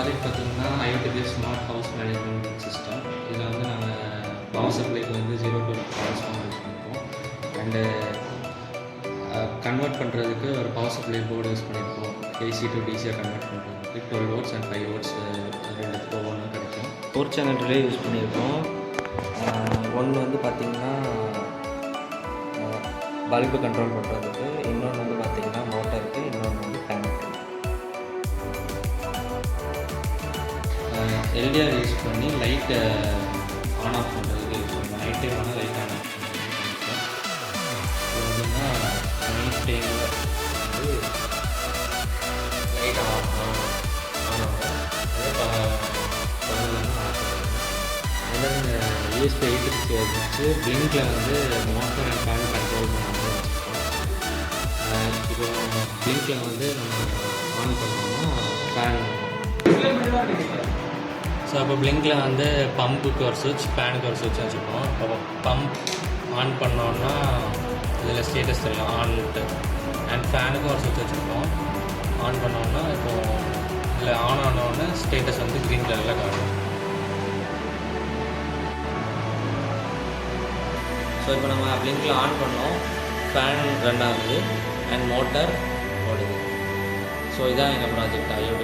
Project பார்த்தீங்கன்னா IoT smart house management system. இதில் வந்து நாங்கள் பவர் சப்ளைக்கு வந்து 0 to ட்ரான்ஸ்ஃபார்மர் யூஸ் பண்ணியிருக்கோம். அண்டு கன்வெர்ட் பண்ணுறதுக்கு ஒரு பவர் சப்ளை போர்டு யூஸ் பண்ணியிருக்கோம். ஏசி டு டிசியாக கன்வெர்ட் பண்ணுறதுக்கு 12 volts and 5 volts ரெண்டுத்துக்கு ஒவ்வொன்றும் கிடைக்கும். 4 channel ரிலே யூஸ் பண்ணியிருக்கோம். ஒன்று வந்து பார்த்திங்கன்னா பல்பு கண்ட்ரோல் பண்ணுறதுக்கு, இன்னொன்று வந்து பார்த்திங்கன்னா மோட்டருக்கு, இன்னொன்று வந்து ஃபேனுக்கு. எல்டிஆர் யூஸ் பண்ணி லைட்டை ஆன் ஆஃப் பண்ணுறதுக்கு யூஸ் பண்ணுவோம். நைட் டைம் ஆனால் லைட் ஆன் ஆஃப் பண்ணியிருக்கோம். இது வந்துன்னா நைட் டைமில் வந்து லைட் ஆன் ஆகும். அதாவது யூஎஸ்பி 8 வச்சு பிளிங்கில் வந்து மோட்டர் அண்ட் ஃபேன் கண்ட்ரோல் பண்ணாமல் வச்சுருக்கோம். இப்போ பிளிங்கில் வந்து நம்ம ஆன் பண்ணோம்னா ஃபேன். ஸோ அப்போ பிளிங்கில் வந்து பம்புக்கு ஒரு சுவிட்ச், ஃபேனுக்கு ஒரு சுவிட்ச் வச்சுருக்கோம். அப்போ பம்ப் ஆன் பண்ணோன்னா இதில் ஸ்டேட்டஸ் தெரியும் ஆன்ட்டு. அண்ட் ஃபேனுக்கு ஒரு சுவிட்ச் வச்சுருக்கோம். ஆன் பண்ணோன்னா இப்போது இதில் ஆன் ஆனோடனே ஸ்டேட்டஸ் வந்து க்ரீன் கலரில் காட்டும். ஸோ இப்போ நம்ம பிளிங்கில் ஆன் பண்ணோம், ஃபேன் ரன் ஆகுது அண்ட் மோட்டர் ஓடுது. ஸோ இதான் எங்கள் ப்ராஜெக்ட் ஐஓடி